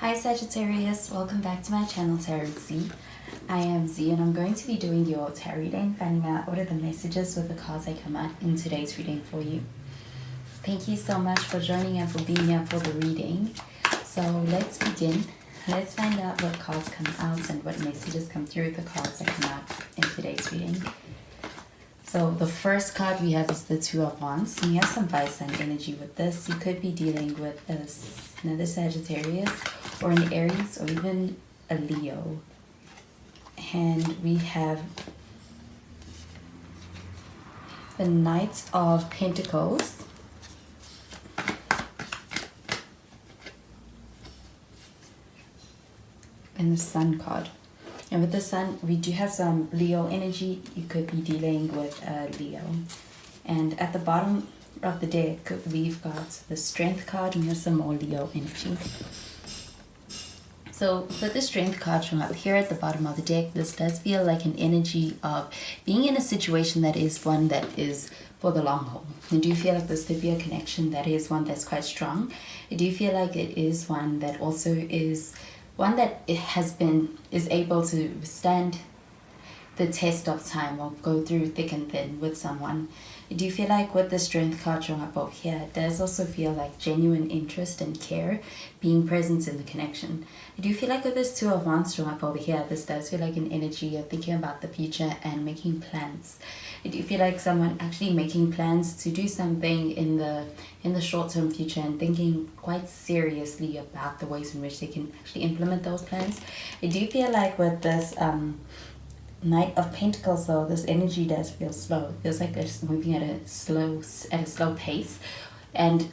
Hi Sagittarius, welcome back to my channel Tarot Z. I am Z and I'm going to be doing your tarot reading, finding out what are the messages with the cards that come out in today's reading for you. Thank you so much for joining and for being here for the reading. So let's begin. Let's find out what cards come out and what messages come through with the cards that come out in today's reading. So the first card we have is the Two of Wands. And we have some vice and energy with this. You could be dealing with another Sagittarius or an Aries or even a Leo. And we have the Knight of Pentacles. And the Sun card. And with the Sun, we do have some Leo energy. You could be dealing with a Leo. And at the bottom of the deck, we've got the Strength card and we have some more Leo energy. So with the Strength card from up here at the bottom of the deck, this does feel like an energy of being in a situation that is one that is for the long haul. I do feel like this could be a connection that is one that's quite strong. I do feel like it is one that also is one that is able to withstand the test of time or go through thick and thin with someone. I do feel like with the Strength card showing up over here, it does also feel like genuine interest and care being present in the connection. I do feel like with this Two of Wands showing up over here, this does feel like an energy of thinking about the future and making plans. I do feel like someone actually making plans to do something in the short-term future and thinking quite seriously about the ways in which they can actually implement those plans. I do feel like with this Knight of Pentacles, though, this energy does feel slow. It feels like it's moving at a slow pace, and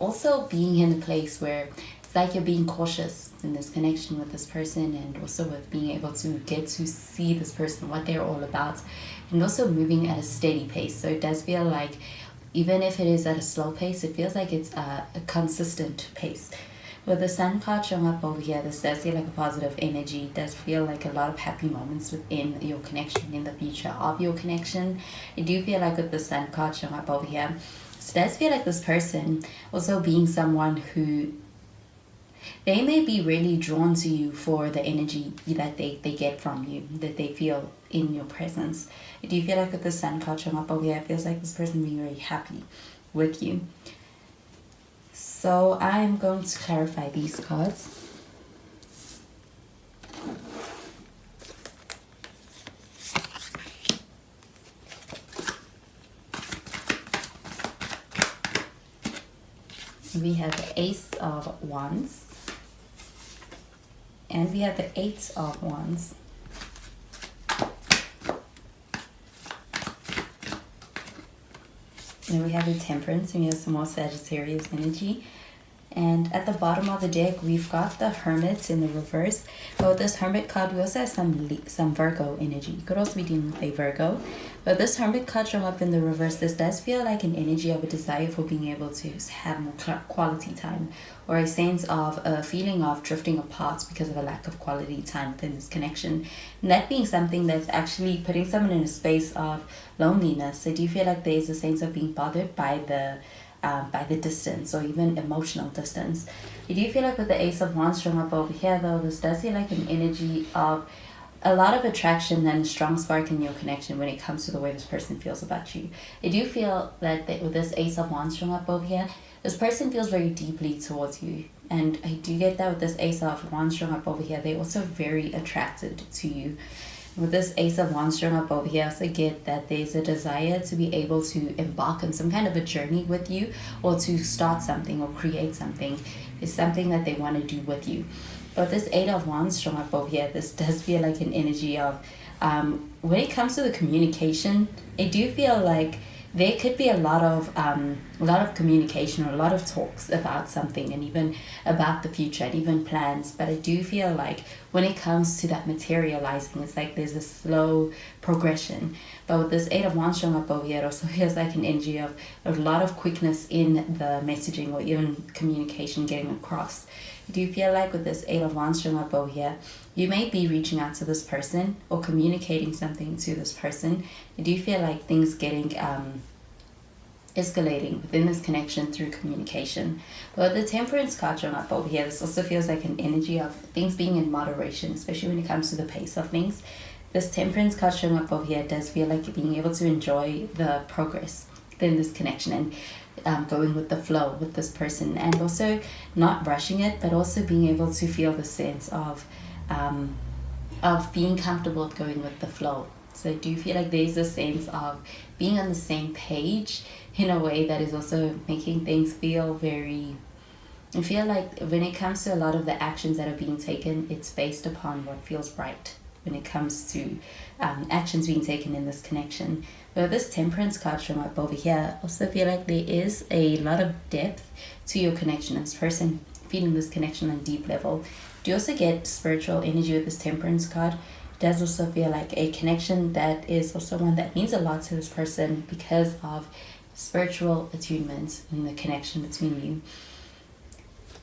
also being in a place where it's like you're being cautious in this connection with this person, and also with being able to get to see this person, what they're all about, and also moving at a steady pace. So it does feel like even if it is at a slow pace, it feels like it's a consistent pace. With the Sun card showing up over here, this does feel like a positive energy. It does feel like a lot of happy moments within your connection, in the future of your connection. I do feel like with the Sun card showing up over here, it does feel like this person also being someone who they may be really drawn to you for the energy that they get from you, that they feel in your presence. I do feel like with the Sun card showing up over here, it feels like this person being very happy with you. So I'm going to clarify these cards. We have the Ace of Wands. And we have the Eight of Wands. Then we have the Temperance, and we have some more Sagittarius energy. And at the bottom of the deck, we've got the Hermit in the reverse. But with this Hermit card, we also have some Virgo energy. You could also be dealing with a Virgo. But this Hermit card showing up in the reverse, this does feel like an energy of a desire for being able to have more quality time, or a sense of a feeling of drifting apart because of a lack of quality time within this connection. And that being something that's actually putting someone in a space of loneliness. I do feel like there's a sense of being bothered by the distance, or even emotional distance. I do feel like with the Ace of Wands showing up over here, though, this does feel like an energy of a lot of attraction and a strong spark in your connection when it comes to the way this person feels about you. I do feel that with this Ace of Wands showing up over here, this person feels very deeply towards you. And I do get that with this Ace of Wands showing up over here, they're also very attracted to you. With this Ace of Wands showing up over here, I also get that there's a desire to be able to embark on some kind of a journey with you, or to start something or create something. It's something that they want to do with you. But this Eight of Wands showing up over here, this does feel like an energy of, when it comes to the communication, I do feel like there could be a lot of communication, or a lot of talks about something, and even about the future, and even plans. But I do feel like when it comes to that materializing, it's like there's a slow progression. But with this Eight of Wands showing up over here, it also feels like an energy of a lot of quickness in the messaging, or even communication getting across. I do feel like with this Eight of Wands showing up over here, you may be reaching out to this person or communicating something to this person. I do feel like things getting escalating within this connection through communication. But the temperance card showing up over here, this also feels like an energy of things being in moderation, especially when it comes to the pace of things. This temperance card showing up over here does feel like being able to enjoy the progress within this connection and going with the flow with this person, and also not rushing it, but also being able to feel the sense of being comfortable with going with the flow. So I do feel like there's a sense of being on the same page in a way that is also making things feel very... I feel like when it comes to a lot of the actions that are being taken, it's based upon what feels right when it comes to actions being taken in this connection. But this temperance card showing up over here, I also feel like there is a lot of depth to your connection. This person feeling this connection on a deep level. Do you also get spiritual energy with this temperance card? It does also feel like a connection that is also one that means a lot to this person because of spiritual attunement in the connection between you.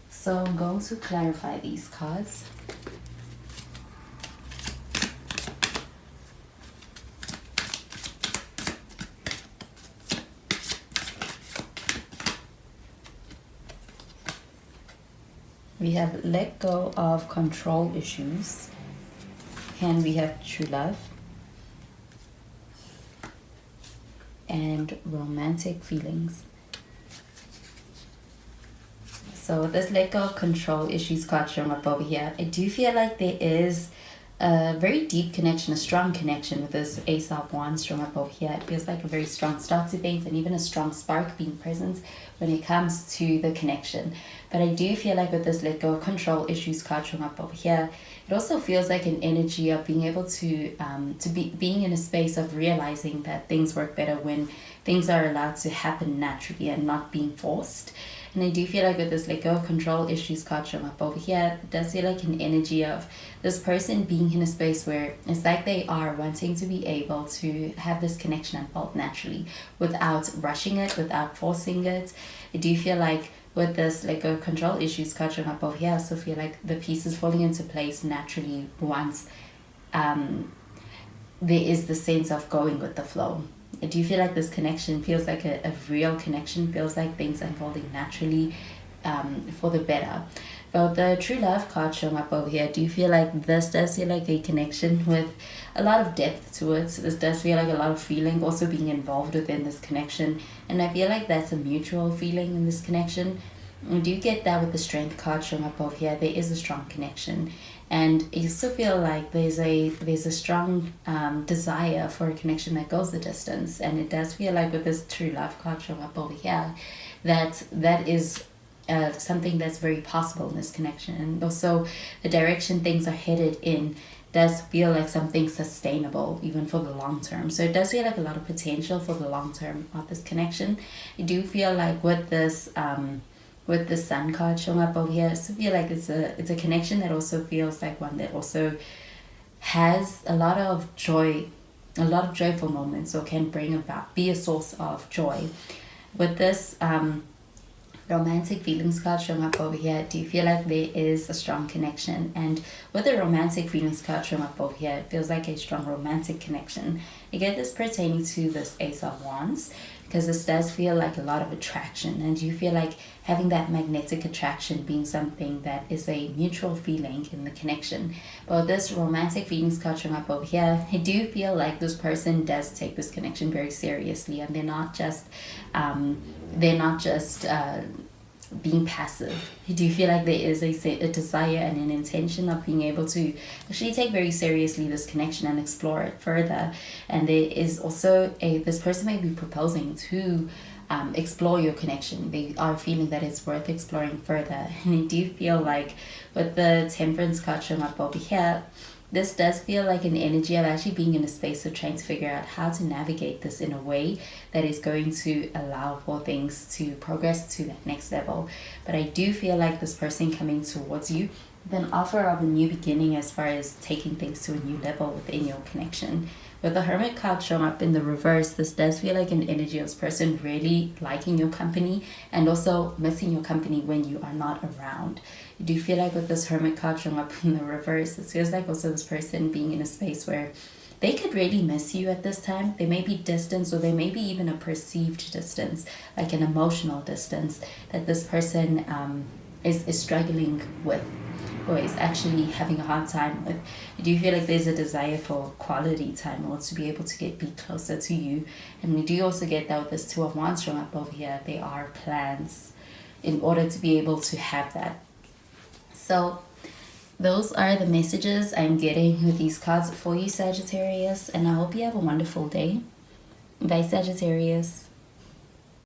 So I'm going to clarify these cards. We have let go of control issues, and we have true love and romantic feelings. So this let go of control issues card showing up over here, I do feel like there is a very deep connection, a strong connection with this Ace of Wands showing up over here. It feels like a very strong start to things and even a strong spark being present when it comes to the connection. But I do feel like with this let go of control issues card showing up over here, it also feels like an energy of being able to being in a space of realizing that things work better when things are allowed to happen naturally and not being forced. And I do feel like with this let go of control issues card showing up over here, it does feel like an energy of this person being in a space where it's like they are wanting to be able to have this connection unfold naturally without rushing it, without forcing it. I do feel like with this let go of control issues card showing up over here, I also feel like the pieces falling into place naturally once there is the sense of going with the flow. I do feel like this connection feels like a real connection, feels like things unfolding naturally for the better. But the true love card showing up over here, I do feel like this does feel like a connection with a lot of depth to it. So this does feel like a lot of feeling also being involved within this connection. And I feel like that's a mutual feeling in this connection. I do get that with the strength card showing up over here. There is a strong connection. And you still feel like there's a strong desire for a connection that goes the distance. And it does feel like with this true love card showing up over here, that is something that's very possible in this connection. And also the direction things are headed in does feel like something sustainable even for the long term. So it does feel like a lot of potential for the long term of this connection. I do feel like with this with the sun card showing up over here, I also feel like it's a connection that also feels like one that also has a lot of joyful moments, or can be a source of joy. With this romantic feelings card showing up over here, do you feel like there is a strong connection? And with the romantic feelings card showing up over here, it feels like a strong romantic connection. You get this pertaining to this Ace of Wands, because this does feel like a lot of attraction, and you feel like having that magnetic attraction being something that is a mutual feeling in the connection. But this romantic feelings card showing up over here, I do feel like this person does take this connection very seriously, and they're not just being passive. I do feel like there is a desire and an intention of being able to actually take very seriously this connection and explore it further. And there is also this person may be proposing to explore your connection. They are feeling that it's worth exploring further. And I do feel like with the temperance card showing up over here, this does feel like an energy of actually being in a space of trying to figure out how to navigate this in a way that is going to allow for things to progress to that next level. But I do feel like this person coming towards you with an offer of a new beginning as far as taking things to a new level within your connection. With the Hermit card showing up in the reverse, this does feel like an energy of this person really liking your company and also missing your company when you are not around. You do feel like with this Hermit card showing up in the reverse, this feels like also this person being in a space where they could really miss you at this time. There may be distance, or there may be even a perceived distance, like an emotional distance that this person is struggling with, or is actually having a hard time with. Do you feel like there's a desire for quality time, or to be able to be closer to you? And we do also get that with this Two of Wands showing up over here. There are plans in order to be able to have that. So those are the messages I'm getting with these cards for you, Sagittarius, and I hope you have a wonderful day. Bye, Sagittarius.